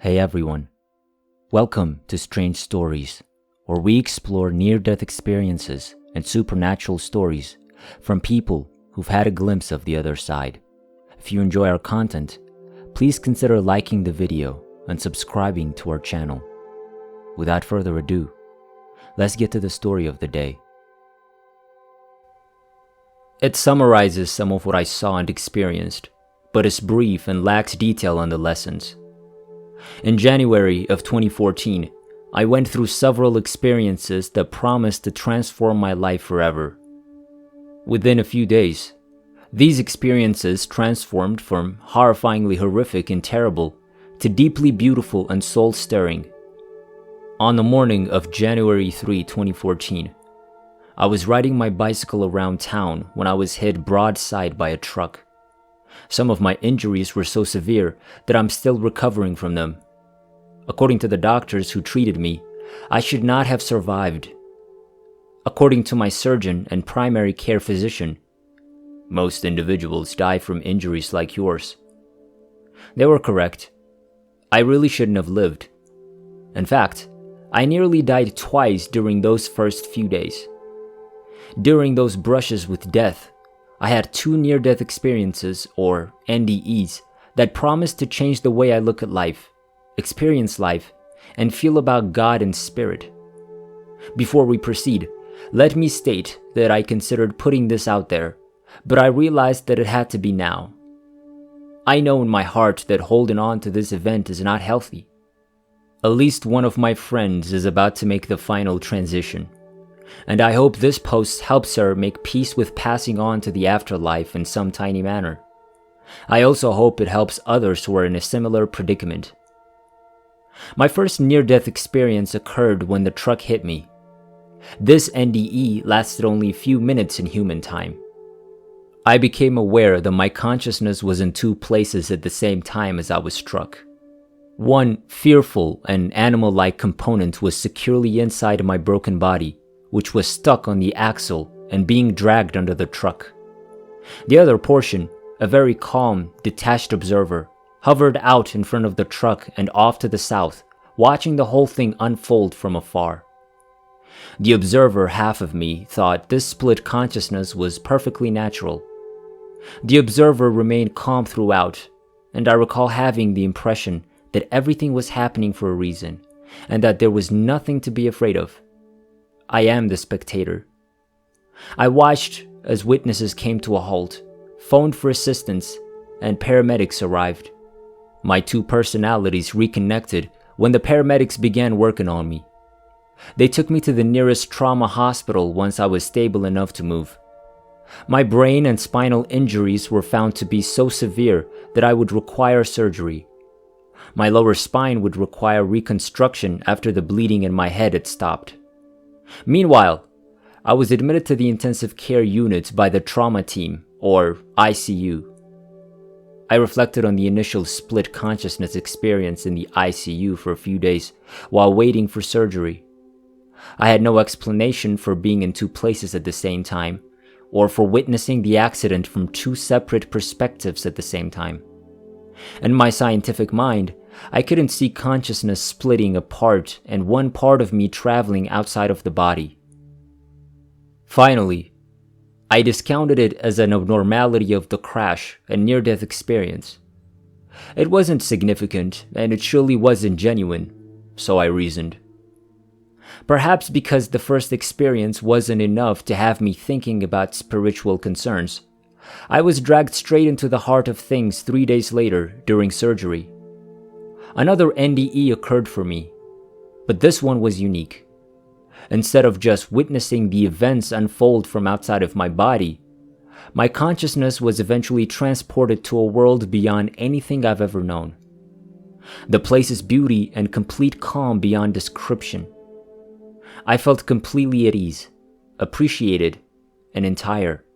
Hey everyone, welcome to Strange Stories, where we explore near-death experiences and supernatural stories from people who've had a glimpse of the other side. If you enjoy our content, please consider liking the video and subscribing to our channel. Without further ado, let's get to the story of the day. It summarizes some of what I saw and experienced, but is brief and lacks detail on the lessons. In January of 2014, I went through several experiences that promised to transform my life forever. Within a few days, these experiences transformed from horrifyingly horrific and terrible to deeply beautiful and soul-stirring. On the morning of January 3, 2014, I was riding my bicycle around town when I was hit broadside by a truck. Some of my injuries were so severe that I'm still recovering from them. According to the doctors who treated me, I should not have survived. According to my surgeon and primary care physician, most individuals die from injuries like yours. They were correct. I really shouldn't have lived. In fact, I nearly died twice during those first few days. During those brushes with death, I had two near-death experiences, or NDEs, that promised to change the way I look at life, experience life, and feel about God and spirit. Before we proceed, let me state that I considered putting this out there, but I realized that it had to be now. I know in my heart that holding on to this event is not healthy. At least one of my friends is about to make the final transition, and I hope this post helps her make peace with passing on to the afterlife in some tiny manner. I also hope it helps others who are in a similar predicament. My first near-death experience occurred when the truck hit me. This NDE lasted only a few minutes in human time. I became aware that my consciousness was in two places at the same time as I was struck. One fearful and animal-like component was securely inside my broken body, which was stuck on the axle and being dragged under the truck. The other portion, a very calm, detached observer, hovered out in front of the truck and off to the south, watching the whole thing unfold from afar. The observer half of me thought this split consciousness was perfectly natural. The observer remained calm throughout, and I recall having the impression that everything was happening for a reason, and that there was nothing to be afraid of. I am the spectator. I watched as witnesses came to a halt, phoned for assistance, and paramedics arrived. My two personalities reconnected when the paramedics began working on me. They took me to the nearest trauma hospital once I was stable enough to move. My brain and spinal injuries were found to be so severe that I would require surgery. My lower spine would require reconstruction after the bleeding in my head had stopped. Meanwhile, I was admitted to the intensive care unit by the trauma team, or ICU. I reflected on the initial split consciousness experience in the ICU for a few days while waiting for surgery. I had no explanation for being in two places at the same time, or for witnessing the accident from two separate perspectives at the same time. In my scientific mind, I couldn't see consciousness splitting apart and one part of me traveling outside of the body. Finally, I discounted it as an abnormality of the crash and near-death experience. It wasn't significant, and it surely wasn't genuine, so I reasoned. Perhaps because the first experience wasn't enough to have me thinking about spiritual concerns, I was dragged straight into the heart of things 3 days later during surgery. Another NDE occurred for me, but this one was unique. Instead of just witnessing the events unfold from outside of my body, my consciousness was eventually transported to a world beyond anything I've ever known. The place's beauty and complete calm beyond description. I felt completely at ease, appreciated, and entire.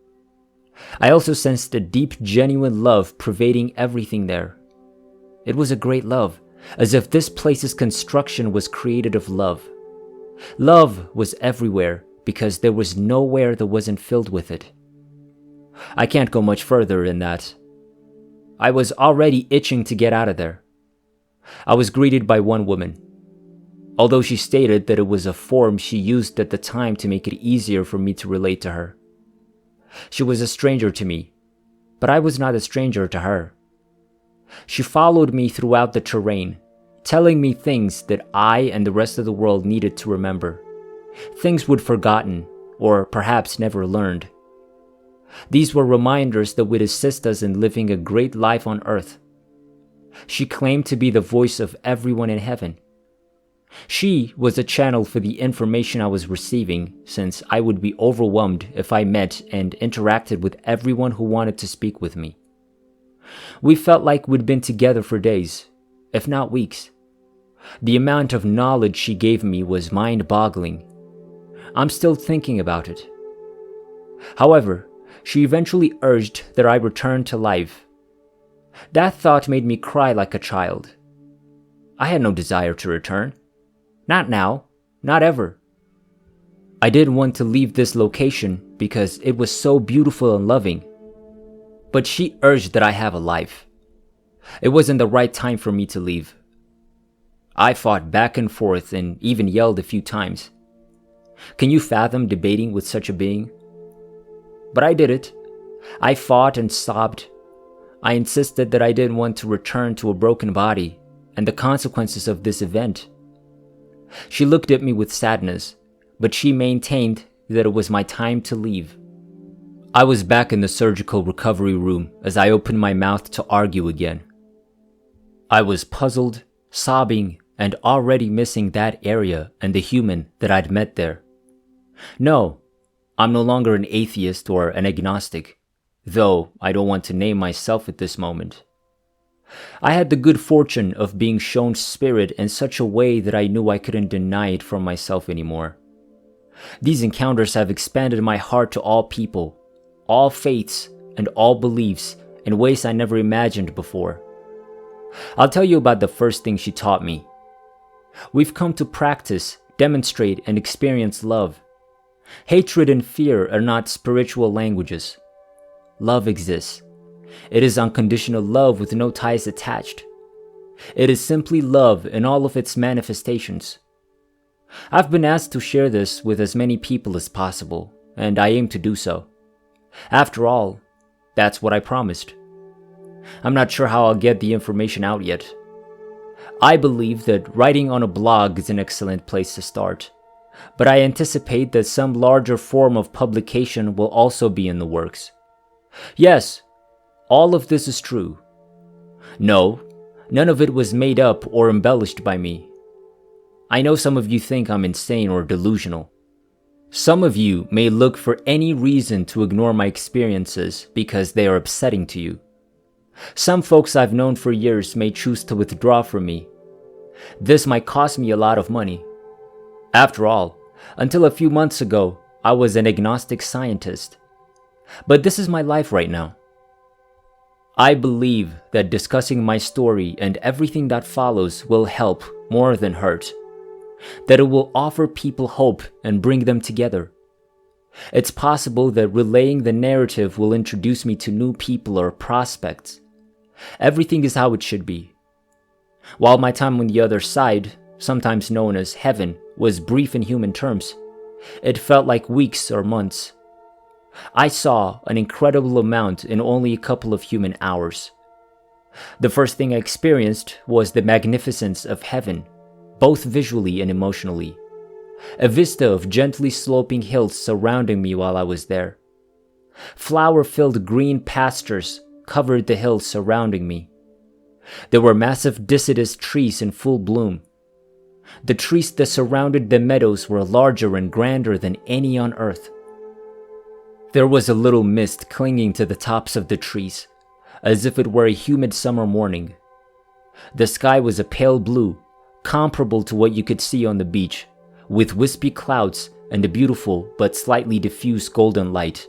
I also sensed a deep, genuine love pervading everything there. It was a great love, as if this place's construction was created of love. Love was everywhere because there was nowhere that wasn't filled with it. I can't go much further in that. I was already itching to get out of there. I was greeted by one woman, although she stated that it was a form she used at the time to make it easier for me to relate to her. She was a stranger to me, but I was not a stranger to her. She followed me throughout the terrain, telling me things that I and the rest of the world needed to remember, things we'd forgotten or perhaps never learned. These were reminders that would assist us in living a great life on earth. She claimed to be the voice of everyone in heaven. She was a channel for the information I was receiving, since I would be overwhelmed if I met and interacted with everyone who wanted to speak with me. We felt like we'd been together for days, if not weeks. The amount of knowledge she gave me was mind-boggling. I'm still thinking about it. However, she eventually urged that I return to life. That thought made me cry like a child. I had no desire to return. Not now, not ever. I didn't want to leave this location because it was so beautiful and loving. But she urged that I have a life. It wasn't the right time for me to leave. I fought back and forth and even yelled a few times. Can you fathom debating with such a being? But I did it. I fought and sobbed. I insisted that I didn't want to return to a broken body and the consequences of this event. She looked at me with sadness, but she maintained that it was my time to leave. I was back in the surgical recovery room as I opened my mouth to argue again. I was puzzled, sobbing, and already missing that area and the human that I'd met there. No, I'm no longer an atheist or an agnostic, though I don't want to name myself at this moment. I had the good fortune of being shown spirit in such a way that I knew I couldn't deny it from myself anymore. These encounters have expanded my heart to all people, all faiths, and all beliefs in ways I never imagined before. I'll tell you about the first thing she taught me. We've come to practice, demonstrate, and experience love. Hatred and fear are not spiritual languages. Love exists. It is unconditional love with no ties attached. It is simply love in all of its manifestations. I've been asked to share this with as many people as possible, and I aim to do so. After all, that's what I promised. I'm not sure how I'll get the information out yet. I believe that writing on a blog is an excellent place to start, but I anticipate that some larger form of publication will also be in the works. Yes, all of this is true. No, none of it was made up or embellished by me. I know some of you think I'm insane or delusional. Some of you may look for any reason to ignore my experiences because they are upsetting to you. Some folks I've known for years may choose to withdraw from me. This might cost me a lot of money. After all, until a few months ago, I was an agnostic scientist. But this is my life right now. I believe that discussing my story and everything that follows will help more than hurt. That it will offer people hope and bring them together. It's possible that relaying the narrative will introduce me to new people or prospects. Everything is how it should be. While my time on the other side, sometimes known as heaven, was brief in human terms, it felt like weeks or months. I saw an incredible amount in only a couple of human hours. The first thing I experienced was the magnificence of heaven, both visually and emotionally. A vista of gently sloping hills surrounding me while I was there. Flower-filled green pastures covered the hills surrounding me. There were massive deciduous trees in full bloom. The trees that surrounded the meadows were larger and grander than any on earth. There was a little mist clinging to the tops of the trees, as if it were a humid summer morning. The sky was a pale blue, comparable to what you could see on the beach, with wispy clouds and a beautiful but slightly diffuse golden light.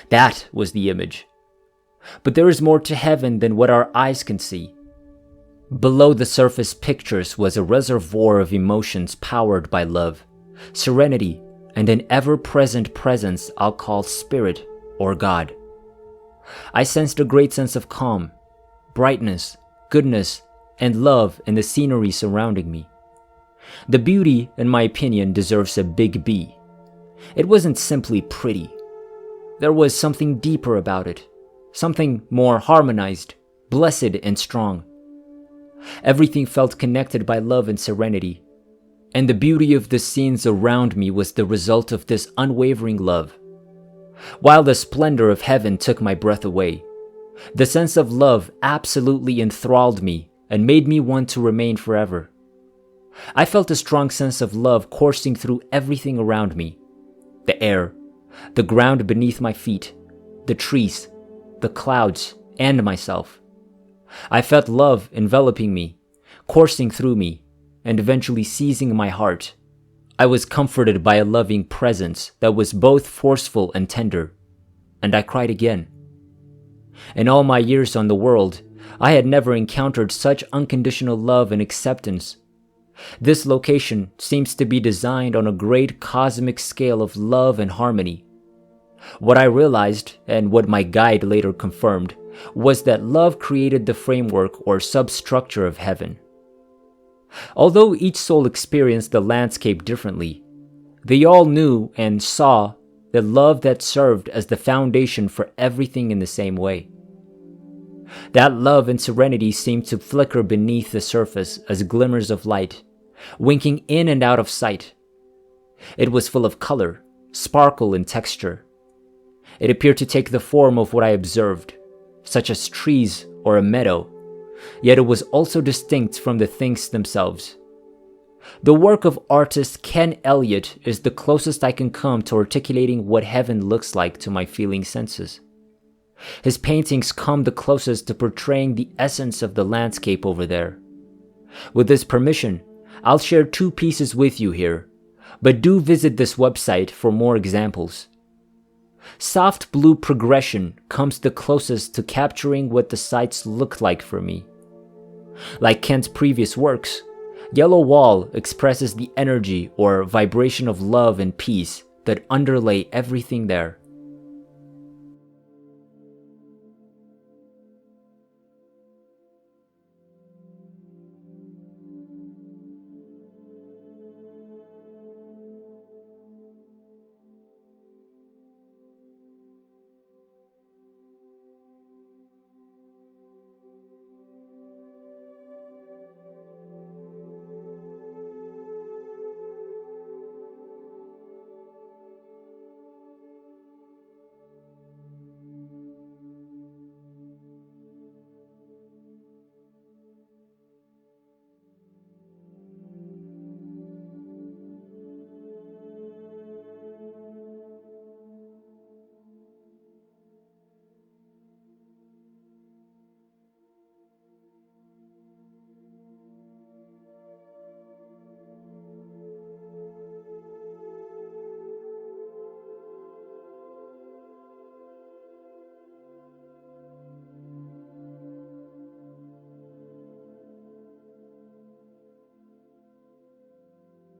That was the image. But there is more to heaven than what our eyes can see. Below the surface pictures was a reservoir of emotions powered by love, serenity, and an ever-present presence I'll call Spirit or God. I sensed a great sense of calm, brightness, goodness, and love in the scenery surrounding me. The beauty, in my opinion, deserves a big B. It wasn't simply pretty. There was something deeper about it, something more harmonized, blessed, and strong. Everything felt connected by love and serenity, and the beauty of the scenes around me was the result of this unwavering love. While the splendor of heaven took my breath away, the sense of love absolutely enthralled me and made me want to remain forever. I felt a strong sense of love coursing through everything around me: the air, the ground beneath my feet, the trees, the clouds, and myself. I felt love enveloping me, coursing through me, and eventually seizing my heart. I was comforted by a loving presence that was both forceful and tender, and I cried again. In all my years on the world, I had never encountered such unconditional love and acceptance. This location seems to be designed on a great cosmic scale of love and harmony. What I realized, and what my guide later confirmed, was that love created the framework or substructure of heaven. Although each soul experienced the landscape differently, they all knew and saw the love that served as the foundation for everything in the same way. That love and serenity seemed to flicker beneath the surface as glimmers of light, winking in and out of sight. It was full of color, sparkle, and texture. It appeared to take the form of what I observed, such as trees or a meadow, yet it was also distinct from the things themselves. The work of artist Ken Elliott is the closest I can come to articulating what heaven looks like to my feeling senses. His paintings come the closest to portraying the essence of the landscape over there. With his permission, I'll share 2 pieces with you here, but do visit this website for more examples. Soft blue progression comes the closest to capturing what the sights looked like for me. Like Ken's previous works, Yellow Wall expresses the energy or vibration of love and peace that underlay everything there.